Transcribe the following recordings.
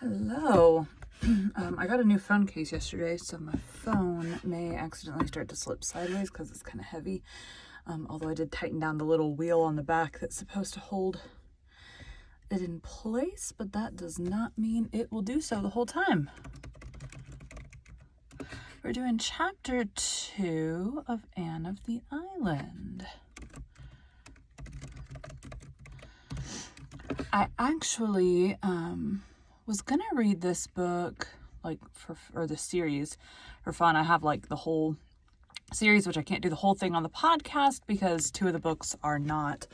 Hello. I got a new phone case yesterday, so my phone may accidentally start to slip sideways because it's kind of heavy. Although I did tighten down the little wheel on the back that's supposed to hold it in place, but that does not mean it will do so the whole time. We're doing chapter 2 of Anne of the Island. I actually was gonna read this book or the series for fun. I have like the whole series, which I can't do the whole thing on the podcast because 2 of the books are not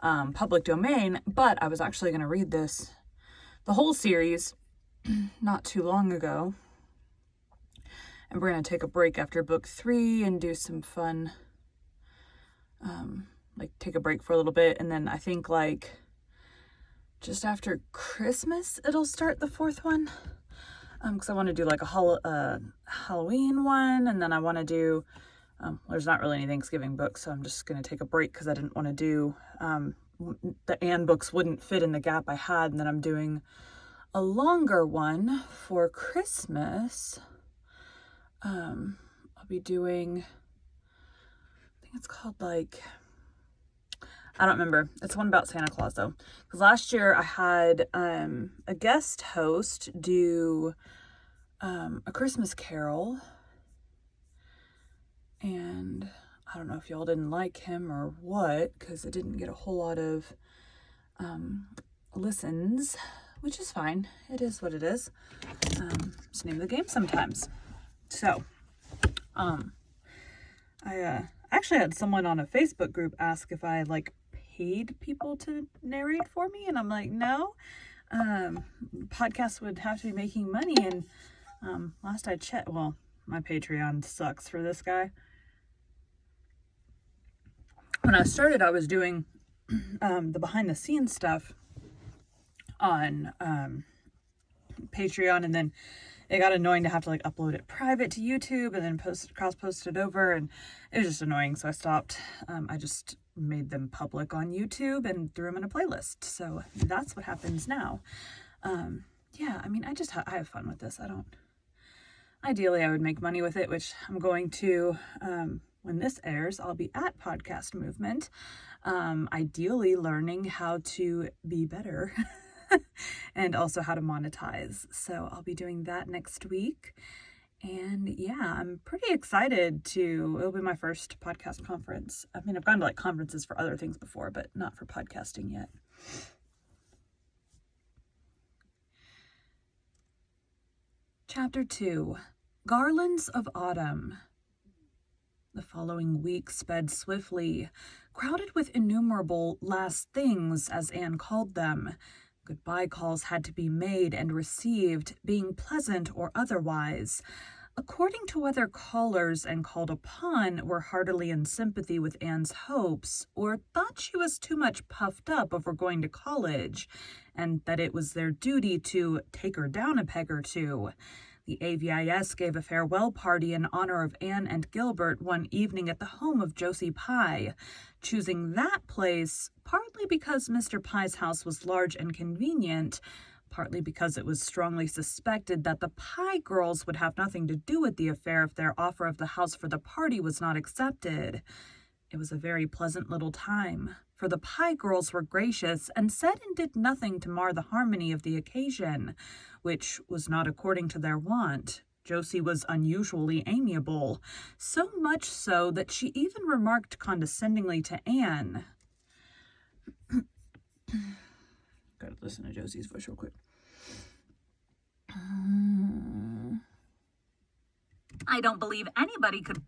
public domain, but I was actually gonna read the whole series not too long ago, and we're gonna take a break after book 3 and do some fun, take a break for a little bit, and then I think just after Christmas it'll start the 4th one, because I want to do like a Halloween one, and then I want to do there's not really any Thanksgiving books, so I'm just going to take a break because I didn't want to do the Anne books wouldn't fit in the gap I had, and then I'm doing a longer one for Christmas. I'll be doing, I think it's called I don't remember. It's one about Santa Claus though. Because last year I had a guest host do a Christmas Carol. And I don't know if y'all didn't like him or what, because it didn't get a whole lot of listens, which is fine. It is what it is. It's the name of the game sometimes. So, I actually had someone on a Facebook group ask if I paid people to narrate for me, and I'm like, no. Podcasts would have to be making money, and last I checked, well, my Patreon sucks for this guy. When I started, I was doing the behind the scenes stuff on Patreon, and then it got annoying to have to upload it private to YouTube and then cross-post it over, and it was just annoying, so I stopped. I just made them public on YouTube and threw them in a playlist, so that's what happens now. Yeah, I mean, I have fun with this. Ideally I would make money with it, which I'm going to. When this airs, I'll be at Podcast Movement, ideally learning how to be better and also how to monetize. So I'll be doing that next week. And yeah, I'm pretty excited it'll be my first podcast conference. I mean, I've gone to conferences for other things before, but not for podcasting yet. Chapter 2, Garlands of Autumn. The following week sped swiftly, crowded with innumerable last things, as Anne called them. Goodbye calls had to be made and received, being pleasant or otherwise, according to whether callers and called upon were heartily in sympathy with Anne's hopes, or thought she was too much puffed up over going to college, and that it was their duty to take her down a peg or two. The AVIS gave a farewell party in honor of Anne and Gilbert one evening at the home of Josie Pye, choosing that place partly because Mr. Pye's house was large and convenient, partly because it was strongly suspected that the Pye girls would have nothing to do with the affair if their offer of the house for the party was not accepted. It was a very pleasant little time, for the Pye girls were gracious and said and did nothing to mar the harmony of the occasion, which was not according to their wont. Josie was unusually amiable, so much so that she even remarked condescendingly to Anne. Gotta listen to Josie's voice real quick. I don't believe anybody could...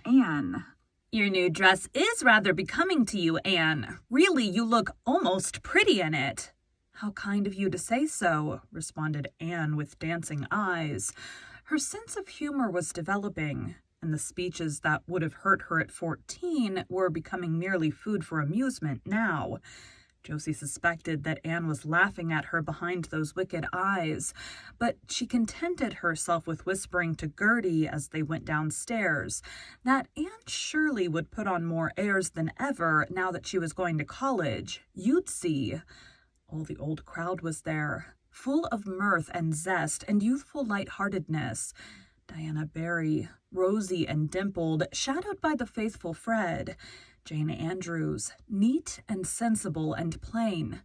Anne. Your new dress is rather becoming to you, Anne. Really, you look almost pretty in it. How kind of you to say so, responded Anne with dancing eyes. Her sense of humor was developing, and the speeches that would have hurt her at 14 were becoming merely food for amusement now. Josie suspected that Anne was laughing at her behind those wicked eyes, but she contented herself with whispering to Gertie as they went downstairs that Anne surely would put on more airs than ever now that she was going to college. You'd see. All the old crowd was there, full of mirth and zest and youthful lightheartedness. Diana Barry, rosy and dimpled, shadowed by the faithful Fred. Jane Andrews, neat and sensible and plain.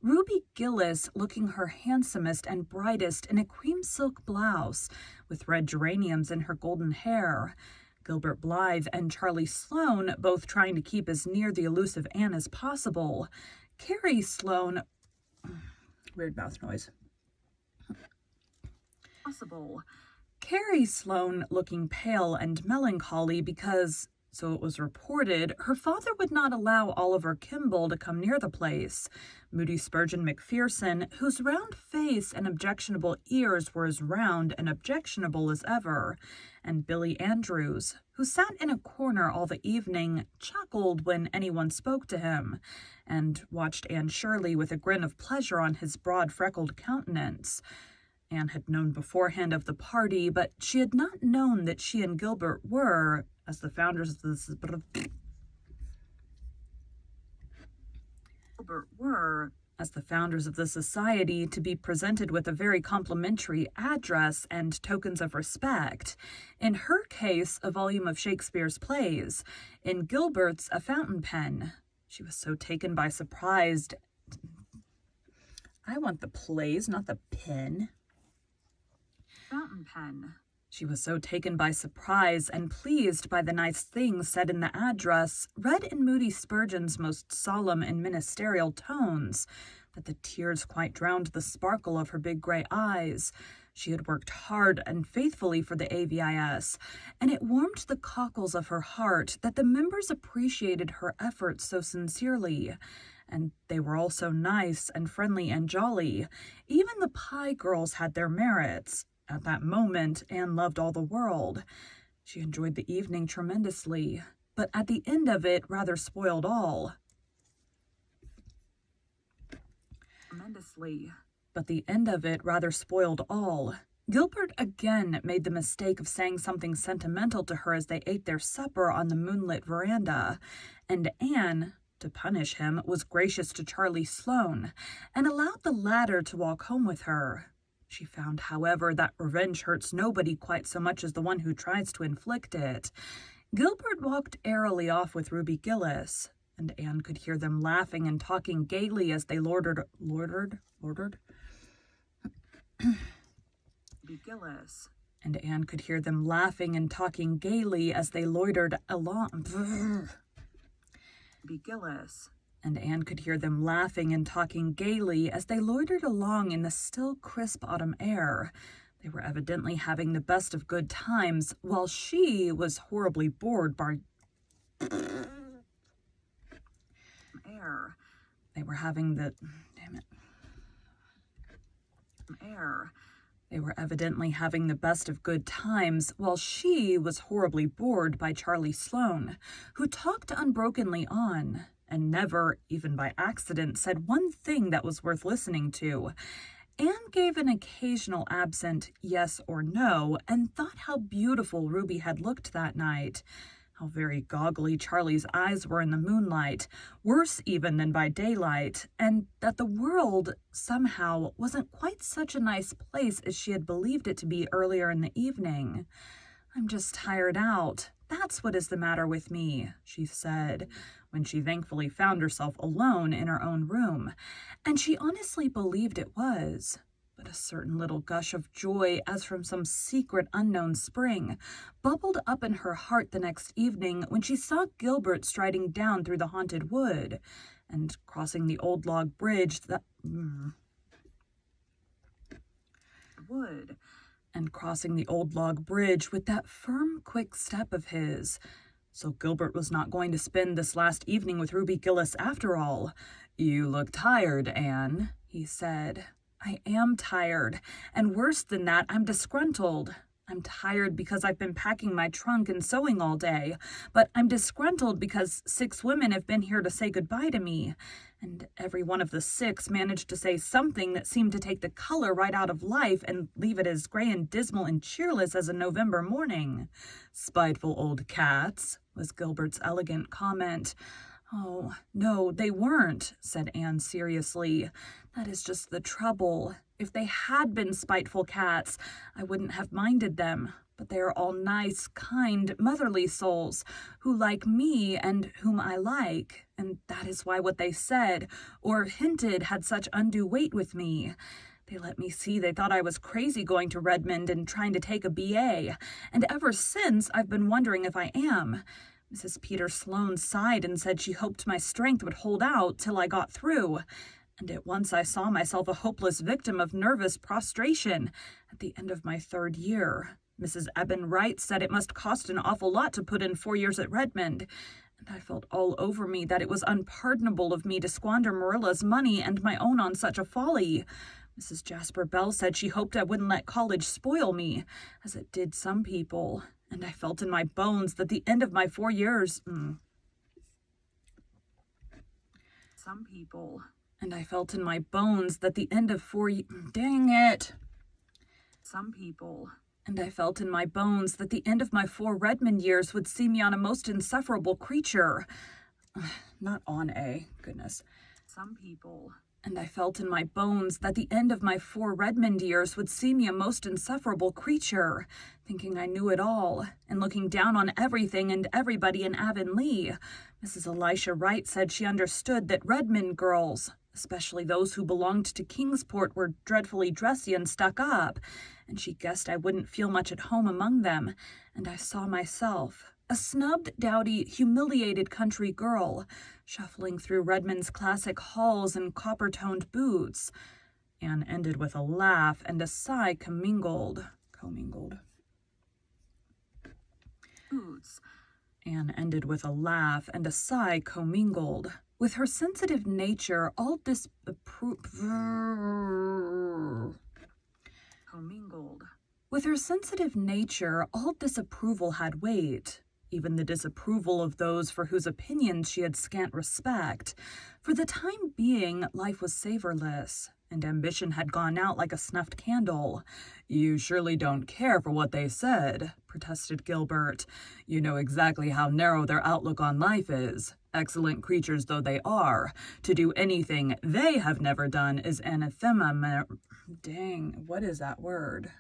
Ruby Gillis looking her handsomest and brightest in a cream silk blouse, with red geraniums in her golden hair. Gilbert Blythe and Charlie Sloane both trying to keep as near the elusive Anne as possible. Carrie Sloane... Weird mouth noise. Carrie Sloane looking pale and melancholy because, so it was reported, her father would not allow Oliver Kimball to come near the place. Moody Spurgeon McPherson, whose round face and objectionable ears were as round and objectionable as ever, and Billy Andrews, who sat in a corner all the evening, chuckled when anyone spoke to him, and watched Anne Shirley with a grin of pleasure on his broad freckled countenance. Anne had known beforehand of the party, but she had not known that she and Gilbert were, as the founders of this society, to be presented with a very complimentary address and tokens of respect. In her case, a volume of Shakespeare's plays. In Gilbert's, a fountain pen. She was so taken by surprise. I want the plays, not the pen. Fountain pen. She was so taken by surprise and pleased by the nice things said in the address, read in Moody Spurgeon's most solemn and ministerial tones, that the tears quite drowned the sparkle of her big gray eyes. She had worked hard and faithfully for the AVIS, and it warmed the cockles of her heart that the members appreciated her efforts so sincerely. And they were all so nice and friendly and jolly. Even the Pye girls had their merits. At that moment, Anne loved all the world. She enjoyed the evening tremendously, but at the end of it rather spoiled all. Gilbert again made the mistake of saying something sentimental to her as they ate their supper on the moonlit veranda, and Anne, to punish him, was gracious to Charlie Sloane, and allowed the latter to walk home with her. She found, however, that revenge hurts nobody quite so much as the one who tries to inflict it. Gilbert walked airily off with Ruby Gillis, and Anne could hear them laughing and talking gaily as they loitered along in the still, crisp autumn air. They were evidently having the best of good times, while she was horribly bored by They were evidently having the best of good times, while she was horribly bored by Charlie Sloane, who talked unbrokenly on, and never, even by accident, said one thing that was worth listening to. Anne gave an occasional absent yes or no, and thought how beautiful Ruby had looked that night. How very goggly Charlie's eyes were in the moonlight, worse even than by daylight, and that the world, somehow, wasn't quite such a nice place as she had believed it to be earlier in the evening. "I'm just tired out. That's what is the matter with me," she said, when she thankfully found herself alone in her own room, and she honestly believed it was. But a certain little gush of joy, as from some secret unknown spring, bubbled up in her heart the next evening when she saw Gilbert striding down through the haunted wood, and crossing the old log bridge with that firm, quick step of his. So Gilbert was not going to spend this last evening with Ruby Gillis after all. "You look tired, Anne," he said. "I am tired, and worse than that, I'm disgruntled. I'm tired because I've been packing my trunk and sewing all day, but I'm disgruntled because 6 women have been here to say goodbye to me, and every one of the 6 managed to say something that seemed to take the color right out of life and leave it as gray and dismal and cheerless as a November morning. Spiteful old cats, was Gilbert's elegant comment. Oh, no, they weren't, said Anne seriously. That is just the trouble. If they had been spiteful cats, I wouldn't have minded them. But they are all nice, kind, motherly souls who like me and whom I like. And that is why what they said, or hinted, had such undue weight with me. They let me see they thought I was crazy going to Redmond and trying to take a BA. And ever since, I've been wondering if I am. Mrs. Peter Sloane sighed and said she hoped my strength would hold out till I got through. And at once I saw myself a hopeless victim of nervous prostration at the end of my 3rd year. Mrs. Eben Wright said it must cost an awful lot to put in 4 years at Redmond, and I felt all over me that it was unpardonable of me to squander Marilla's money and my own on such a folly. Mrs. Jasper Bell said she hoped I wouldn't let college spoil me, as it did some people, and I felt in my bones that the end of my 4 years... Some people... And I felt in my bones that the end of 4 years... Dang it! Some people... And I felt in my bones that the end of my 4 Redmond years would see me on a most insufferable creature. Not on a, goodness. Some people... And I felt in my bones that the end of my 4 Redmond years would see me a most insufferable creature, thinking I knew it all, and looking down on everything and everybody in Avonlea. Mrs. Elisha Wright said she understood that Redmond girls, especially those who belonged to Kingsport, were dreadfully dressy and stuck up, and she guessed I wouldn't feel much at home among them, and I saw myself, a snubbed, dowdy, humiliated country girl, shuffling through Redmond's classic halls in copper-toned boots. Anne ended with a laugh and a sigh commingled. Boots. Anne ended with a laugh and a sigh commingled. With her sensitive nature, all With her sensitive nature, all disapproval had weight, even the disapproval of those for whose opinions she had scant respect. For the time being, life was savorless, and ambition had gone out like a snuffed candle. "You surely don't care for what they said," protested Gilbert. "You know exactly how narrow their outlook on life is. Excellent creatures though they are, to do anything they have never done is anathema. Dang, what is that word?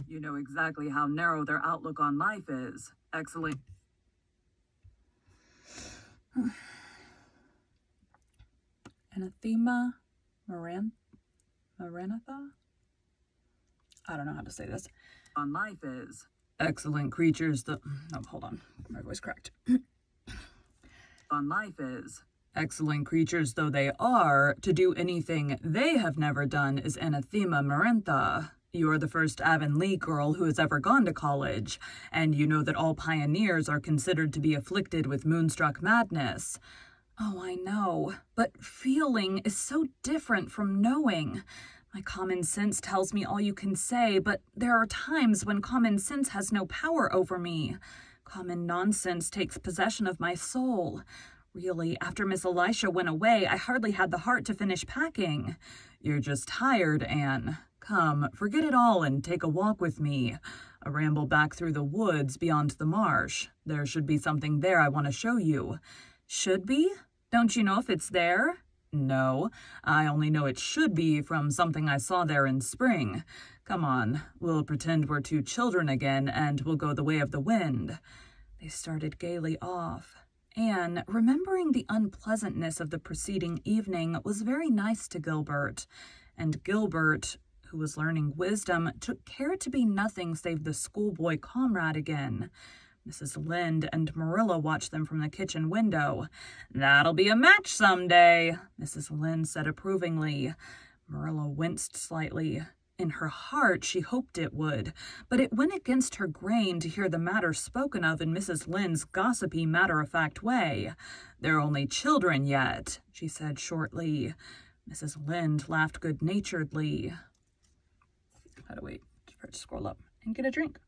You know exactly how narrow their outlook on life is. Excellent. Anathema? Maranatha? I don't know how to say this. On life is. Excellent creatures the... Oh, hold on. My voice cracked. On life is. Excellent creatures though they are, to do anything they have never done is anathema marantha. You are the first Avonlea girl who has ever gone to college, and you know that all pioneers are considered to be afflicted with moonstruck madness. Oh, I know, but feeling is so different from knowing. My common sense tells me all you can say, but there are times when common sense has no power over me. Common nonsense takes possession of my soul. Really, after Miss Elisha went away, I hardly had the heart to finish packing. You're just tired, Anne. Come, forget it all and take a walk with me. A ramble back through the woods beyond the marsh. There should be something there I want to show you. Should be? Don't you know if it's there? No, I only know it should be from something I saw there in spring. Come on, we'll pretend we're 2 children again and we'll go the way of the wind. They started gaily off. Anne, remembering the unpleasantness of the preceding evening, was very nice to Gilbert, and Gilbert, who was learning wisdom, took care to be nothing save the schoolboy comrade again. Mrs. Lynde and Marilla watched them from the kitchen window. "That'll be a match some day," Mrs. Lynde said approvingly. Marilla winced slightly. In her heart, she hoped it would, but it went against her grain to hear the matter spoken of in Mrs. Lynde's gossipy, matter-of-fact way. "They're only children yet," she said shortly. Mrs. Lynde laughed good-naturedly. I had to wait for it to scroll up and get a drink.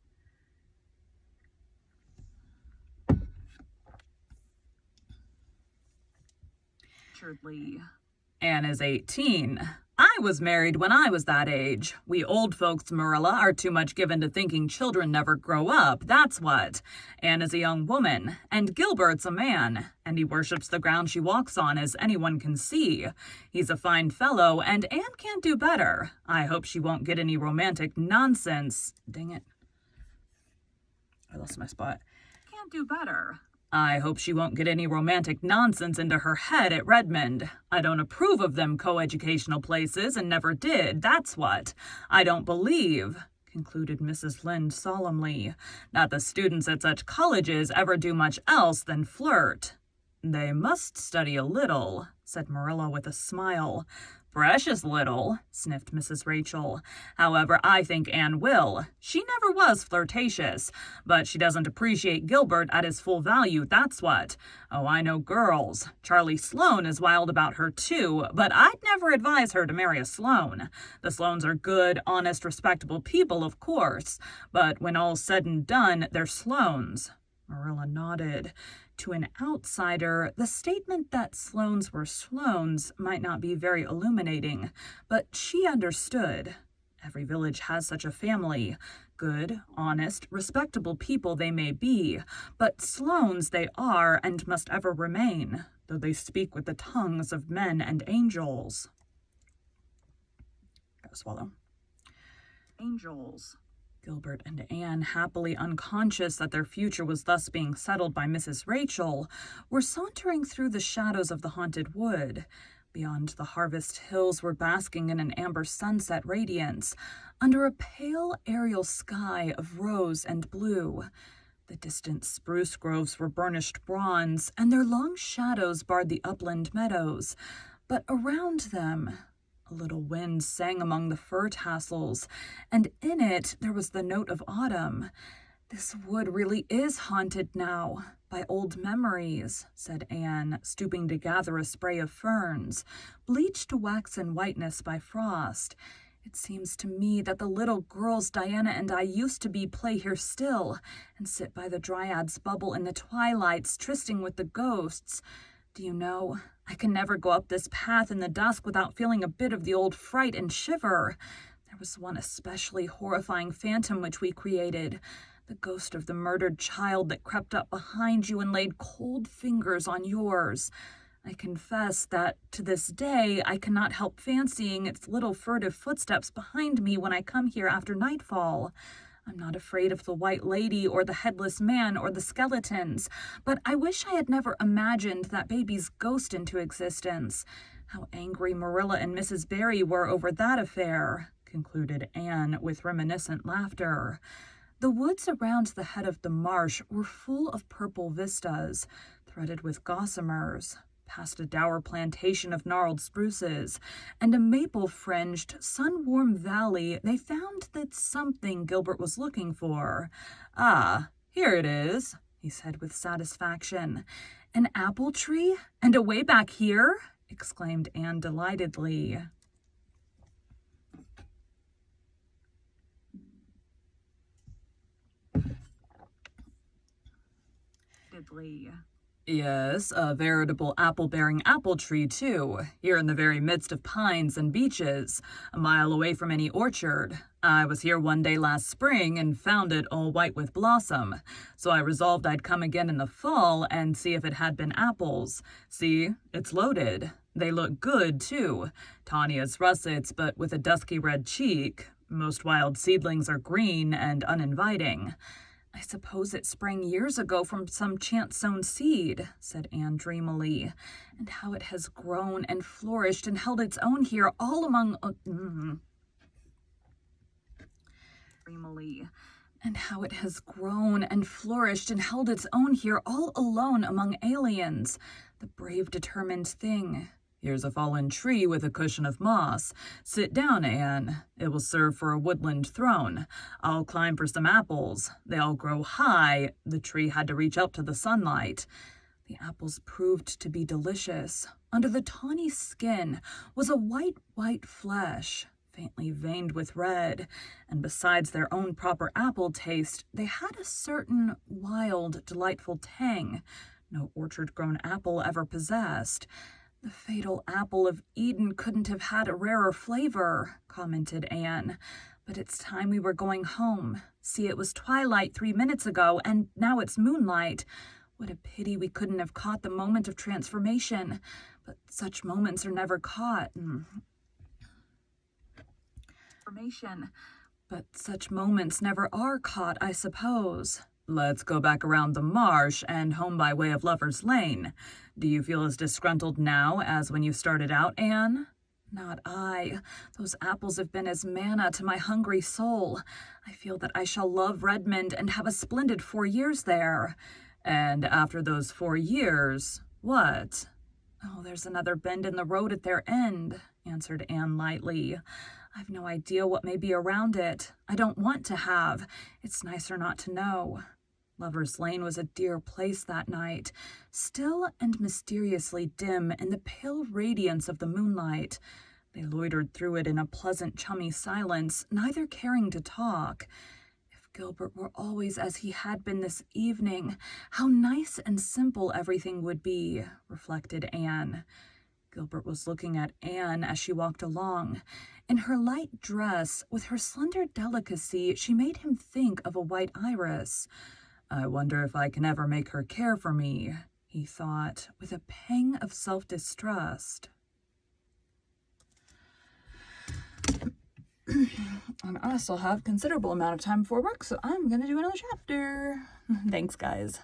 "Anne is 18. I was married when I was that age. We old folks, Marilla, are too much given to thinking children never grow up, that's what. Anne is a young woman, and Gilbert's a man, and he worships the ground she walks on, as anyone can see. He's a fine fellow, and Anne can't do better. I hope she won't get any romantic nonsense. Dang it. I lost my spot. Can't do better. I hope she won't get any romantic nonsense into her head at Redmond. I don't approve of them coeducational places and never did, that's what. I don't believe," concluded Mrs. Lynde solemnly, "that the students at such colleges ever do much else than flirt." "They must study a little," said Marilla with a smile. "Precious little," sniffed Mrs. Rachel. "However, I think Anne will. She never was flirtatious, but she doesn't appreciate Gilbert at his full value, that's what. Oh, I know girls. Charlie Sloane is wild about her, too, but I'd never advise her to marry a Sloane. The Sloanes are good, honest, respectable people, of course, but when all's said and done, they're Sloanes." Marilla nodded. To an outsider, the statement that Sloanes were Sloanes might not be very illuminating, but she understood. Every village has such a family. Good, honest, respectable people they may be, but Sloanes they are and must ever remain, though they speak with the tongues of men and angels. Gotta swallow. Angels. Gilbert and Anne, happily unconscious that their future was thus being settled by Mrs. Rachel, were sauntering through the shadows of the haunted wood. Beyond, the harvest hills were basking in an amber sunset radiance, under a pale aerial sky of rose and blue. The distant spruce groves were burnished bronze, and their long shadows barred the upland meadows. But around them, a little wind sang among the fir tassels, and in it there was the note of autumn. "This wood really is haunted now by old memories," said Anne, stooping to gather a spray of ferns, bleached to waxen whiteness by frost. "It seems to me that the little girls Diana and I used to be play here still, and sit by the Dryad's bubble in the twilights, trysting with the ghosts. Do you know, I can never go up this path in the dusk without feeling a bit of the old fright and shiver. There was one especially horrifying phantom which we created, the ghost of the murdered child that crept up behind you and laid cold fingers on yours. I confess that, to this day, I cannot help fancying its little furtive footsteps behind me when I come here after nightfall. I'm not afraid of the White Lady or the Headless Man or the skeletons, but I wish I had never imagined that baby's ghost into existence. How angry Marilla and Mrs. Barry were over that affair," concluded Anne with reminiscent laughter. The woods around the head of the marsh were full of purple vistas, threaded with gossamers. Past a dour plantation of gnarled spruces and a maple-fringed, sun-warm valley, they found that something Gilbert was looking for. "Ah, here it is," he said with satisfaction. "An apple tree? And away back here?" exclaimed Anne delightedly. "Yes, a veritable apple-bearing apple tree, too, here in the very midst of pines and beeches, a mile away from any orchard. I was here one day last spring and found it all white with blossom, so I resolved I'd come again in the fall and see if it had been apples. See, it's loaded. They look good, too, tawny as russets, but with a dusky red cheek. Most wild seedlings are green and uninviting." "I suppose it sprang years ago from some chance-sown seed," said Anne dreamily. "And how it has grown and flourished and held its own here all among... Dreamily. "And how it has grown and flourished and held its own here all alone among aliens. The brave, determined thing. Here's a fallen tree with a cushion of moss. Sit down, Anne. It will serve for a woodland throne. I'll climb for some apples. They all grow high. The tree had to reach up to the sunlight. The apples proved to be delicious. Under the tawny skin was a white flesh, faintly veined with red, and besides their own proper apple taste, they had a certain wild, delightful tang no orchard-grown apple ever possessed. The fatal apple of Eden couldn't have had a rarer flavor, commented Anne. But it's time we were going home. See, it was twilight 3 minutes ago, and now it's moonlight. What a pity we couldn't have caught the moment of transformation. But such moments are never caught. But such moments never are caught, I suppose. Let's go back around the marsh and home by way of Lover's Lane. Do you feel as disgruntled now as when you started out, Anne? Not I. Those apples have been as manna to my hungry soul. I feel that I shall love Redmond and have a splendid 4 years there. And after those 4 years, what? Oh, there's another bend in the road at their end, answered Anne lightly. I've no idea what may be around it. I don't want to have. It's nicer not to know. Lover's Lane was a dear place that night, still and mysteriously dim in the pale radiance of the moonlight. They loitered through it in a pleasant, chummy silence, neither caring to talk. If Gilbert were always as he had been this evening, how nice and simple everything would be, reflected Anne. Gilbert was looking at Anne as she walked along. In her light dress, with her slender delicacy, she made him think of a white iris. I wonder if I can ever make her care for me, he thought, with a pang of self-distrust. And I still have considerable amount of time before work, so I'm going to do another chapter. Thanks, guys.